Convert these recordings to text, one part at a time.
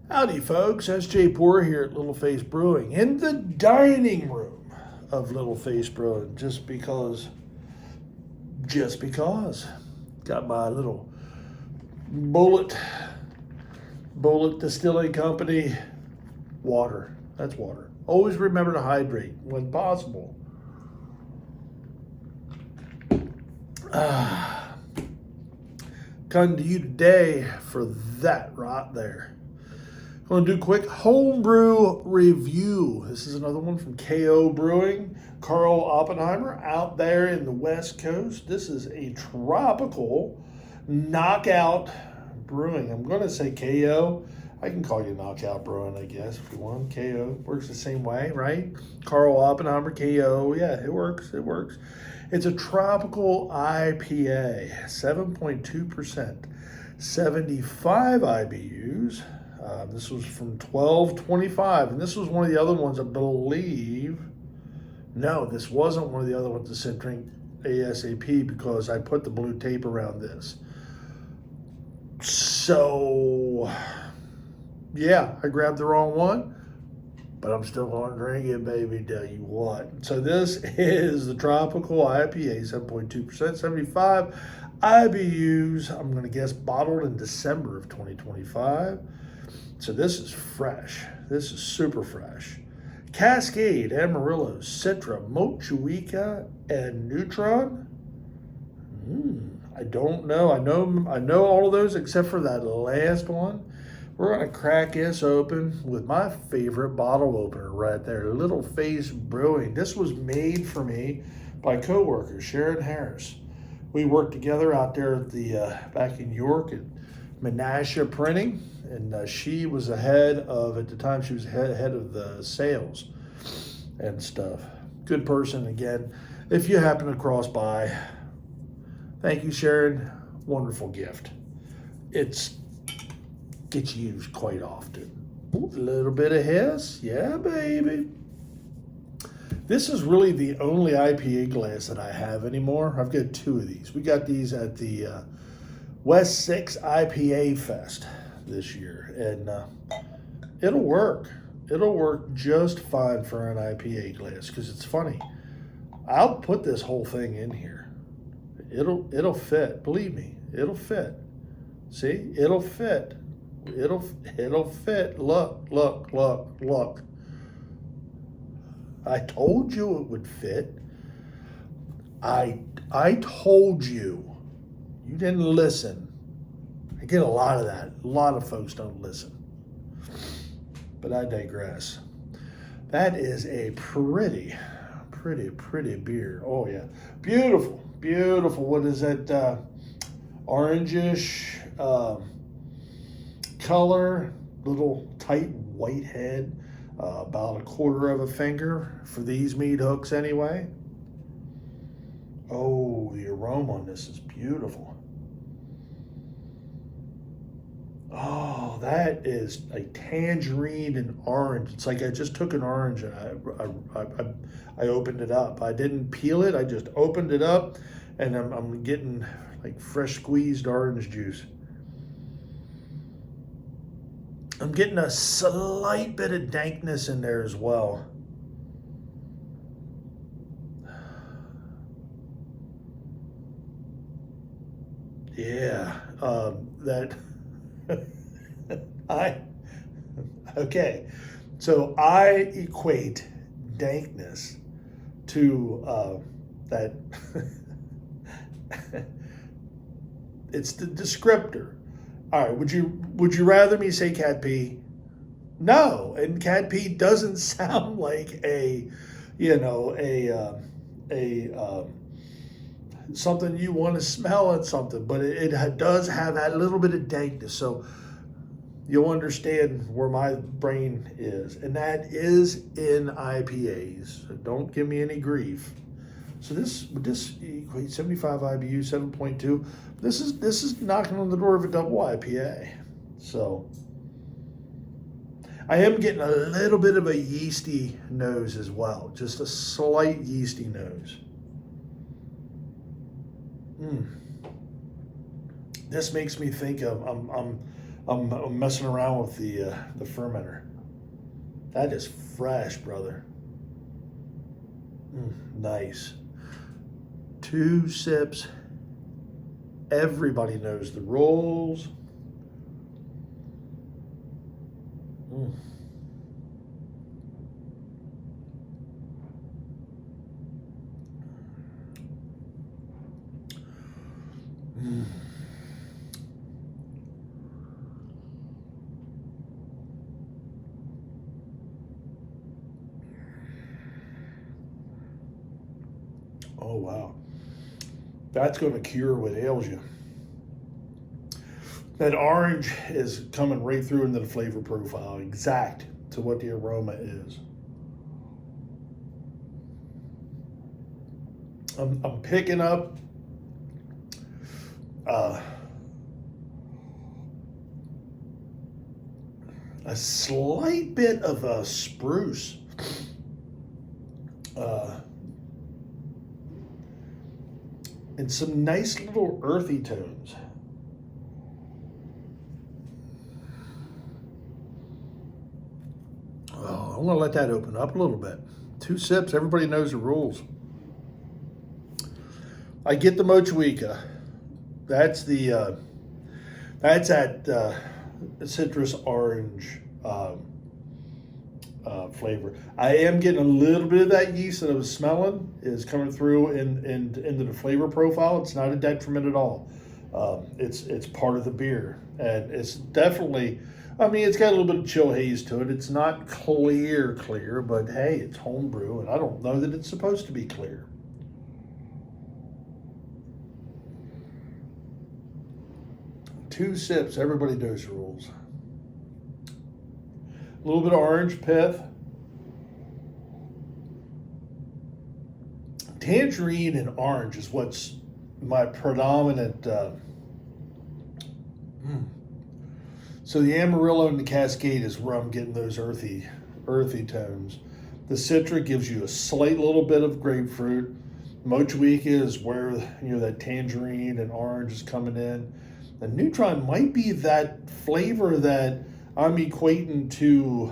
Howdy, folks. S.J. Poor here at Little Face Brewing in the dining room of Little Face Brewing. Just because. Got my little bullet distilling company water. That's water. Always remember to hydrate when possible. Come to you today for that right there. I'm going to do a quick homebrew review. This is another one from KO Brewing, Karl Oppenheimer out there in the West Coast. This is a tropical knockout brewing. I'm going to say KO. I can call you Knockout Brewing, I guess, if you want. KO works the same way, right? Karl Oppenheimer, KO. Yeah, it works. It works. It's a tropical IPA, 7.2%, 75 IBUs. This was from 1225, and this was one of the other ones, I believe. No, this wasn't one of the other ones that said drink ASAP because I put the blue tape around this. So, yeah, I grabbed the wrong one, but I'm still going to drink it, baby, tell you what. So this is the Tropical IPA, 7.2%, 75 IBUs. I'm going to guess bottled in December of 2025. So this is fresh. This is super fresh. Cascade, Amarillo, Citra, Motueka, and Neutron. I don't know. I know all of those except for that last one. We're going to crack this open with my favorite bottle opener right there, Little Face Brewing. This was made for me by coworker Sharon Harris. We worked together out there at the back in York at Menasha Printing, and she was ahead of, at the time, she was head of the sales and stuff. Good person, again. If you happen to cross by, thank you, Sharon. Wonderful gift. Gets used quite often. Ooh, a little bit of hiss. Yeah, baby. This is really the only IPA glass that I have anymore. I've got two of these. We got these at the West 6 IPA Fest this year, and it'll work. It'll work just fine for an IPA glass because it's funny. I'll put this whole thing in here. It'll fit. Believe me, it'll fit. See, it'll fit. It'll fit. Look. I told you it would fit. I told you. You didn't listen. I get a lot of that. A lot of folks don't listen. But I digress. That is a pretty beer. Oh yeah. Beautiful. What is that? Orangish color. Little tight white head. About a quarter of a finger for these meat hooks anyway. Oh, the aroma on this is beautiful. Oh, that is a tangerine and orange. It's like I just took an orange and I opened it up. I didn't peel it. I just opened it up, and I'm getting like fresh squeezed orange juice. I'm getting a slight bit of dankness in there as well. Yeah, okay. So I equate dankness to that. It's the descriptor. All right, would you rather me say cat pee? No, and cat pee doesn't sound like a something you want to smell at something, but it does have that little bit of dankness. So you'll understand where my brain is, and that is in IPAs. So don't give me any grief. So this equates 75 IBU, 7.2. This is knocking on the door of a double IPA. So I am getting a little bit of a yeasty nose as well, just a slight yeasty nose. This makes me think of I'm I'm messing around with the fermenter. That is fresh, brother. Nice. 2 sips. Everybody knows the rules. Mm. Mm. Oh, wow. That's going to cure what ails you. That orange is coming right through into the flavor profile, exact to what the aroma is. I'm picking up a slight bit of a spruce. And some nice little earthy tones. Oh, I'm gonna let that open up a little bit. 2 sips, everybody knows the rules. I get the Mochuica. That's the that's that citrus orange flavor. I am getting a little bit of that yeast that I was smelling is coming through into the flavor profile. It's not a detriment at all. It's part of the beer, and it's definitely. I mean, it's got a little bit of chill haze to it. It's not clear, but hey, it's homebrew, and I don't know that it's supposed to be clear. Two sips, everybody knows the rules. A little bit of orange pith. Tangerine and orange is what's my predominant. So the Amarillo and the Cascade is where I'm getting those earthy tones. The Citra gives you a slight little bit of grapefruit. Mochuica is where that tangerine and orange is coming in. The Neutron might be that flavor that I'm equating to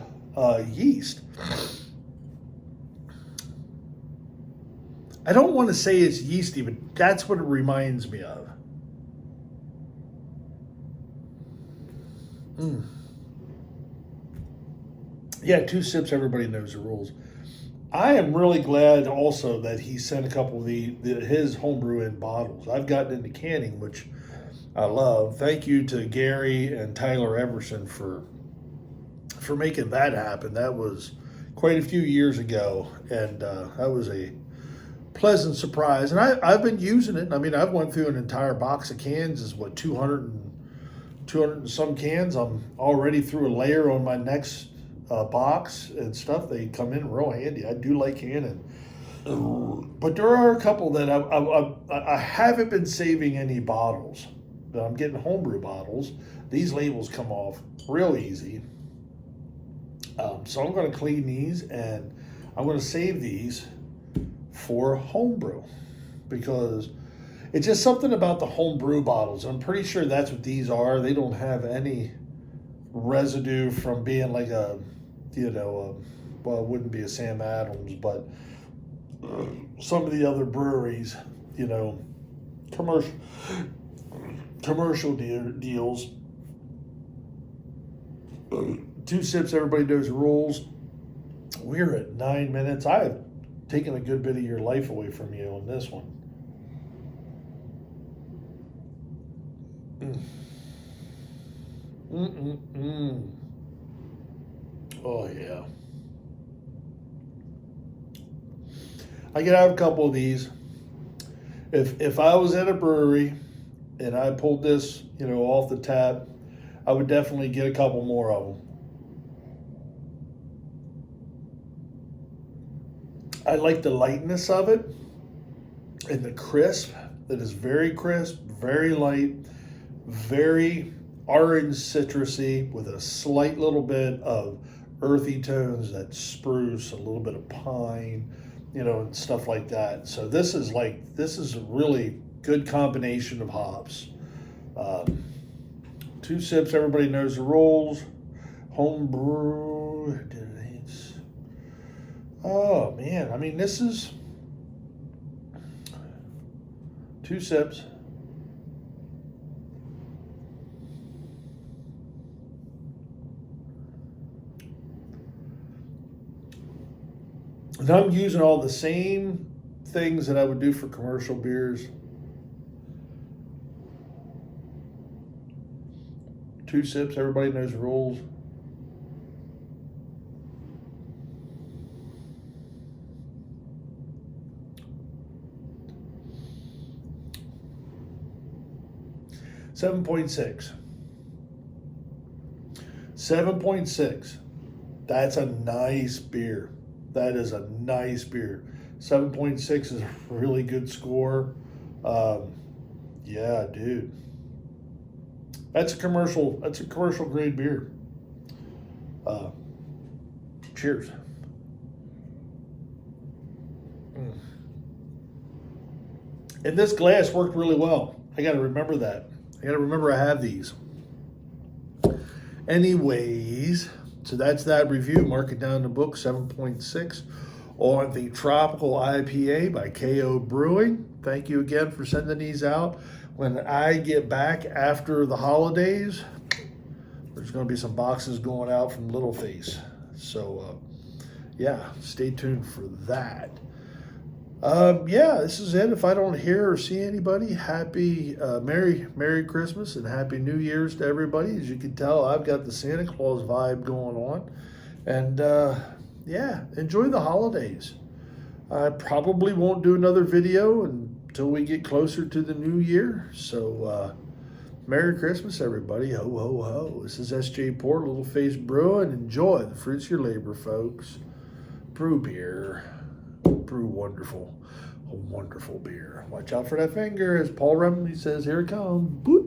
yeast. I don't want to say it's yeasty, but that's what it reminds me of. Yeah, 2 sips, everybody knows the rules. I am really glad also that he sent a couple of his homebrew in bottles. I've gotten into canning, which I love. Thank you to Gary and Tyler Everson for making that happen. That was quite a few years ago, and that was a pleasant surprise. And I've been using it. I mean, I've went through an entire box of cans. Is what 200 and some cans. I'm already through a layer on my next box and stuff. They come in real handy. I do like canning. But there are a couple that I haven't been saving any bottles. But I'm getting homebrew bottles. These labels come off real easy. So I'm going to clean these, and I'm going to save these for homebrew, because it's just something about the homebrew bottles. I'm pretty sure that's what these are. They don't have any residue from being like well, it wouldn't be a Sam Adams, but some of the other breweries, commercial deals. 2 sips, everybody knows the rules. We're at 9 minutes. I have taken a good bit of your life away from you on this one. Oh, yeah. I could have a couple of these. If I was at a brewery and I pulled this, off the tap, I would definitely get a couple more of them. I like the lightness of it and the crisp. That is very crisp, very light, very orange citrusy with a slight little bit of earthy tones, that spruce, a little bit of pine, and stuff like that. So this is a really good combination of hops. 2 sips, everybody knows the rules. Homebrew. Oh man, I mean, this is 2 sips. And I'm using all the same things that I would do for commercial beers. 2 sips, everybody knows the rules. $7.6. 7.6. That's a nice beer. That is a nice beer. 7.6 is a really good score. Yeah, dude. That's a commercial grade beer. Cheers. And this glass worked really well. I got to remember that. I got to remember I have these. Anyways, so that's that review. Mark it down in the book, 7.6 on the Tropical IPA by KO Brewing. Thank you again for sending these out. When I get back after the holidays, there's going to be some boxes going out from Little Face. So, yeah, stay tuned for that. Yeah, this is it. If I don't hear or see anybody, happy Merry Christmas and Happy New Year's to everybody. As you can tell, I've got the Santa Claus vibe going on. And yeah, enjoy the holidays. I probably won't do another video until we get closer to the new year. So Merry Christmas, everybody. Ho, ho, ho. This is S.J. Port, Little Face Brewing. Enjoy the fruits of your labor, folks. Brew beer. Brew wonderful, a wonderful beer. Watch out for that finger, as Paul Remley says, here it comes. Boop.